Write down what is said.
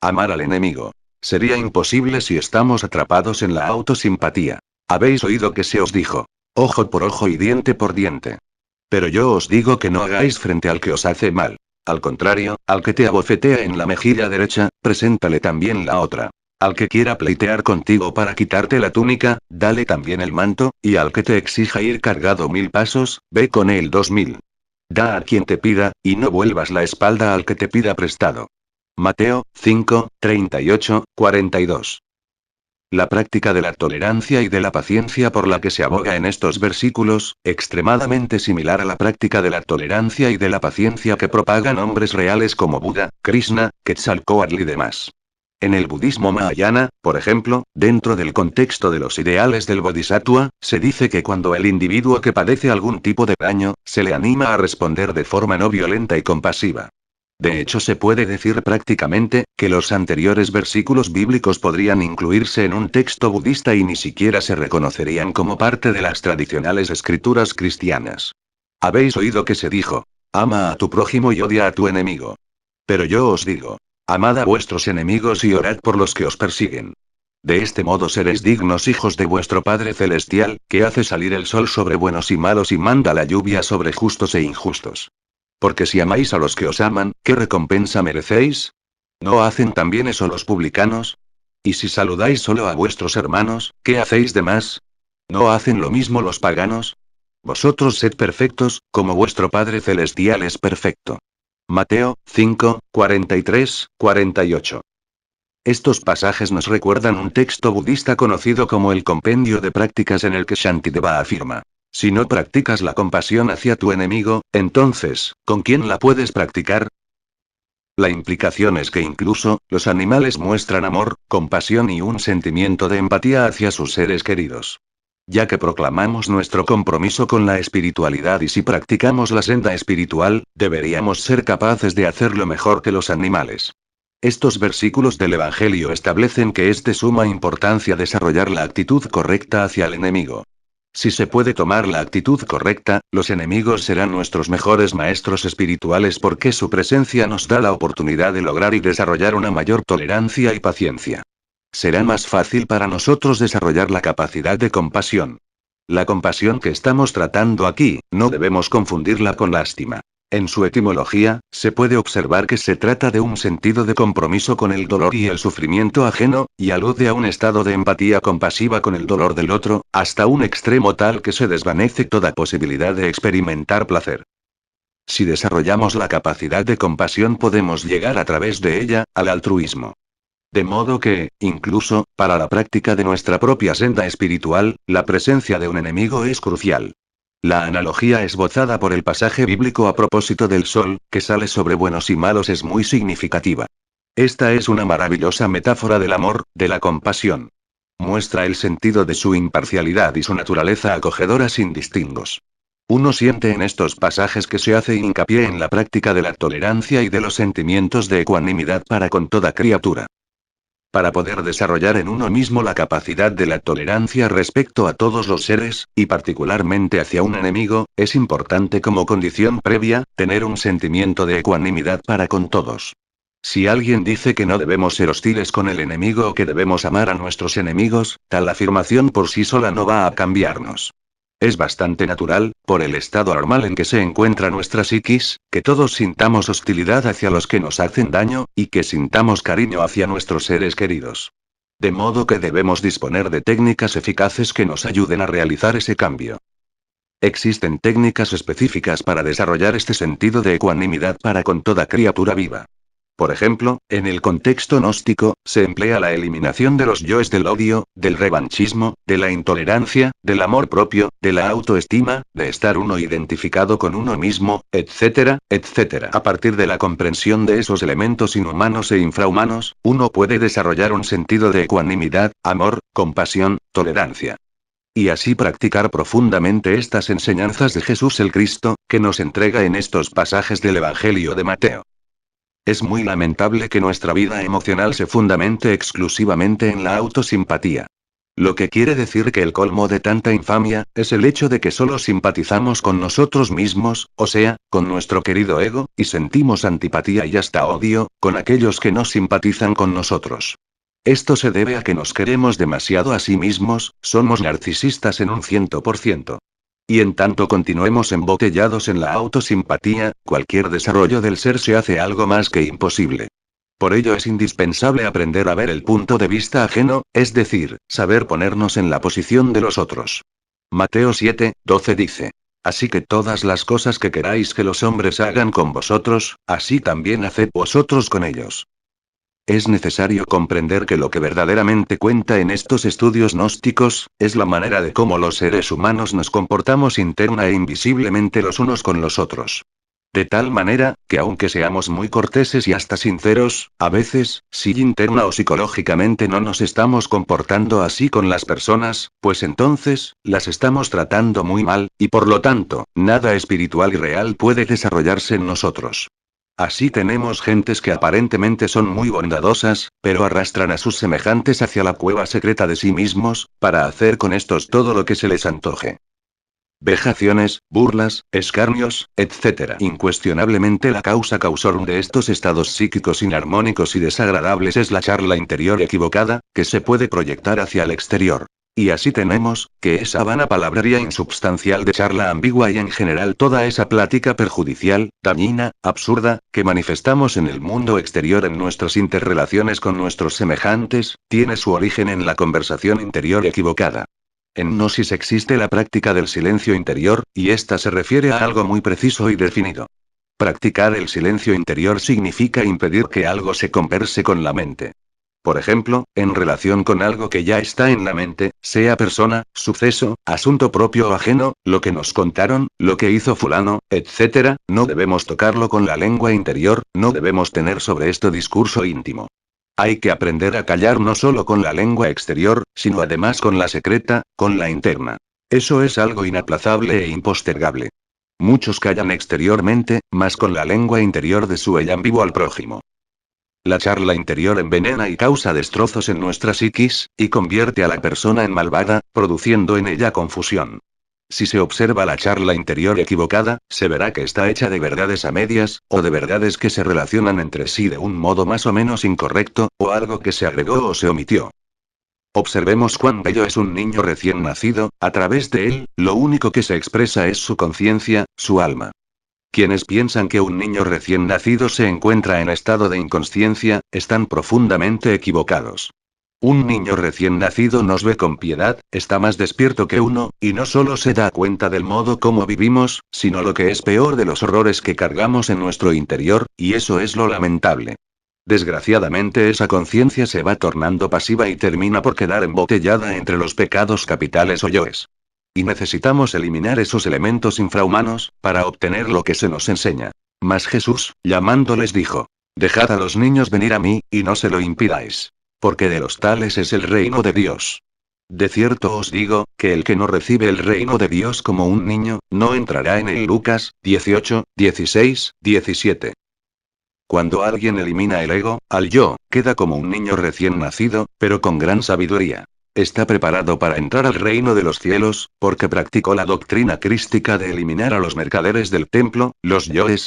Amar al enemigo. Sería imposible si estamos atrapados en la autosimpatía. Habéis oído que se os dijo: ojo por ojo y diente por diente. Pero yo os digo que no hagáis frente al que os hace mal. Al contrario, al que te abofetea en la mejilla derecha, preséntale también la otra. Al que quiera pleitear contigo para quitarte la túnica, dale también el manto, y al que te exija ir cargado 1000 pasos, ve con él 2000. Da a quien te pida, y no vuelvas la espalda al que te pida prestado. Mateo 5, 38, 42. La práctica de la tolerancia y de la paciencia por la que se aboga en estos versículos, extremadamente similar a la práctica de la tolerancia y de la paciencia que propagan hombres reales como Buda, Krishna, Quetzalcóatl y demás. En el budismo Mahayana, por ejemplo, dentro del contexto de los ideales del Bodhisattva, se dice que cuando el individuo que padece algún tipo de daño, se le anima a responder de forma no violenta y compasiva. De hecho, se puede decir prácticamente, que los anteriores versículos bíblicos podrían incluirse en un texto budista y ni siquiera se reconocerían como parte de las tradicionales escrituras cristianas. Habéis oído que se dijo: ama a tu prójimo y odia a tu enemigo. Pero yo os digo: amad a vuestros enemigos y orad por los que os persiguen. De este modo seréis dignos hijos de vuestro Padre Celestial, que hace salir el sol sobre buenos y malos y manda la lluvia sobre justos e injustos. Porque si amáis a los que os aman, ¿qué recompensa merecéis? ¿No hacen también eso los publicanos? Y si saludáis solo a vuestros hermanos, ¿qué hacéis de más? ¿No hacen lo mismo los paganos? Vosotros sed perfectos, como vuestro Padre Celestial es perfecto. Mateo 5, 43, 48. Estos pasajes nos recuerdan un texto budista conocido como el Compendio de Prácticas en el que Shantideva afirma: si no practicas la compasión hacia tu enemigo, entonces, ¿con quién la puedes practicar? La implicación es que incluso, los animales muestran amor, compasión y un sentimiento de empatía hacia sus seres queridos. Ya que proclamamos nuestro compromiso con la espiritualidad y si practicamos la senda espiritual, deberíamos ser capaces de hacerlo mejor que los animales. Estos versículos del Evangelio establecen que es de suma importancia desarrollar la actitud correcta hacia el enemigo. Si se puede tomar la actitud correcta, los enemigos serán nuestros mejores maestros espirituales porque su presencia nos da la oportunidad de lograr y desarrollar una mayor tolerancia y paciencia. Será más fácil para nosotros desarrollar la capacidad de compasión. La compasión que estamos tratando aquí, no debemos confundirla con lástima. En su etimología, se puede observar que se trata de un sentido de compromiso con el dolor y el sufrimiento ajeno, y alude a un estado de empatía compasiva con el dolor del otro, hasta un extremo tal que se desvanece toda posibilidad de experimentar placer. Si desarrollamos la capacidad de compasión podemos llegar a través de ella, al altruismo. De modo que, incluso, para la práctica de nuestra propia senda espiritual, la presencia de un enemigo es crucial. La analogía esbozada por el pasaje bíblico a propósito del sol, que sale sobre buenos y malos es muy significativa. Esta es una maravillosa metáfora del amor, de la compasión. Muestra el sentido de su imparcialidad y su naturaleza acogedora sin distingos. Uno siente en estos pasajes que se hace hincapié en la práctica de la tolerancia y de los sentimientos de ecuanimidad para con toda criatura. Para poder desarrollar en uno mismo la capacidad de la tolerancia respecto a todos los seres, y particularmente hacia un enemigo, es importante como condición previa, tener un sentimiento de ecuanimidad para con todos. Si alguien dice que no debemos ser hostiles con el enemigo o que debemos amar a nuestros enemigos, tal afirmación por sí sola no va a cambiarnos. Es bastante natural, por el estado normal en que se encuentra nuestra psiquis, que todos sintamos hostilidad hacia los que nos hacen daño, y que sintamos cariño hacia nuestros seres queridos. De modo que debemos disponer de técnicas eficaces que nos ayuden a realizar ese cambio. Existen técnicas específicas para desarrollar este sentido de ecuanimidad para con toda criatura viva. Por ejemplo, en el contexto gnóstico, se emplea la eliminación de los yoes del odio, del revanchismo, de la intolerancia, del amor propio, de la autoestima, de estar uno identificado con uno mismo, etcétera, etcétera. A partir de la comprensión de esos elementos inhumanos e infrahumanos, uno puede desarrollar un sentido de ecuanimidad, amor, compasión, tolerancia. Y así practicar profundamente estas enseñanzas de Jesús el Cristo, que nos entrega en estos pasajes del Evangelio de Mateo. Es muy lamentable que nuestra vida emocional se fundamente exclusivamente en la autosimpatía. Lo que quiere decir que el colmo de tanta infamia, es el hecho de que solo simpatizamos con nosotros mismos, o sea, con nuestro querido ego, y sentimos antipatía y hasta odio, con aquellos que no simpatizan con nosotros. Esto se debe a que nos queremos demasiado a sí mismos, somos narcisistas en un 100%. Y en tanto continuemos embotellados en la autosimpatía, cualquier desarrollo del ser se hace algo más que imposible. Por ello es indispensable aprender a ver el punto de vista ajeno, es decir, saber ponernos en la posición de los otros. Mateo 7:12 dice: Así que todas las cosas que queráis que los hombres hagan con vosotros, así también haced vosotros con ellos. Es necesario comprender que lo que verdaderamente cuenta en estos estudios gnósticos, es la manera de cómo los seres humanos nos comportamos interna e invisiblemente los unos con los otros. De tal manera, que aunque seamos muy corteses y hasta sinceros, a veces, si interna o psicológicamente no nos estamos comportando así con las personas, pues entonces, las estamos tratando muy mal, y por lo tanto, nada espiritual y real puede desarrollarse en nosotros. Así tenemos gentes que aparentemente son muy bondadosas, pero arrastran a sus semejantes hacia la cueva secreta de sí mismos, para hacer con estos todo lo que se les antoje. Vejaciones, burlas, escarnios, etc. Incuestionablemente la causa causorum de estos estados psíquicos inarmónicos y desagradables es la charla interior equivocada, que se puede proyectar hacia el exterior. Y así tenemos, que esa vana palabrería insubstancial de charla ambigua y en general toda esa plática perjudicial, dañina, absurda, que manifestamos en el mundo exterior en nuestras interrelaciones con nuestros semejantes, tiene su origen en la conversación interior equivocada. En Gnosis existe la práctica del silencio interior, y esta se refiere a algo muy preciso y definido. Practicar el silencio interior significa impedir que algo se converse con la mente. Por ejemplo, en relación con algo que ya está en la mente, sea persona, suceso, asunto propio o ajeno, lo que nos contaron, lo que hizo fulano, etc., no debemos tocarlo con la lengua interior, no debemos tener sobre esto discurso íntimo. Hay que aprender a callar no solo con la lengua exterior, sino además con la secreta, con la interna. Eso es algo inaplazable e impostergable. Muchos callan exteriormente, mas con la lengua interior desuellan vivo al prójimo. La charla interior envenena y causa destrozos en nuestra psiquis, y convierte a la persona en malvada, produciendo en ella confusión. Si se observa la charla interior equivocada, se verá que está hecha de verdades a medias, o de verdades que se relacionan entre sí de un modo más o menos incorrecto, o algo que se agregó o se omitió. Observemos cuán bello es un niño recién nacido, a través de él, lo único que se expresa es su conciencia, su alma. Quienes piensan que un niño recién nacido se encuentra en estado de inconsciencia, están profundamente equivocados. Un niño recién nacido nos ve con piedad, está más despierto que uno, y no solo se da cuenta del modo como vivimos, sino lo que es peor de los horrores que cargamos en nuestro interior, y eso es lo lamentable. Desgraciadamente esa conciencia se va tornando pasiva y termina por quedar embotellada entre los pecados capitales o yoes. Y necesitamos eliminar esos elementos infrahumanos, para obtener lo que se nos enseña. Mas Jesús, llamándoles dijo: Dejad a los niños venir a mí, y no se lo impidáis. Porque de los tales es el reino de Dios. De cierto os digo, que el que no recibe el reino de Dios como un niño, no entrará en él. Lucas 18, 16, 17. Cuando alguien elimina el ego, al yo, queda como un niño recién nacido, pero con gran sabiduría. Está preparado para entrar al reino de los cielos, porque practicó la doctrina crística de eliminar a los mercaderes del templo, los yoes,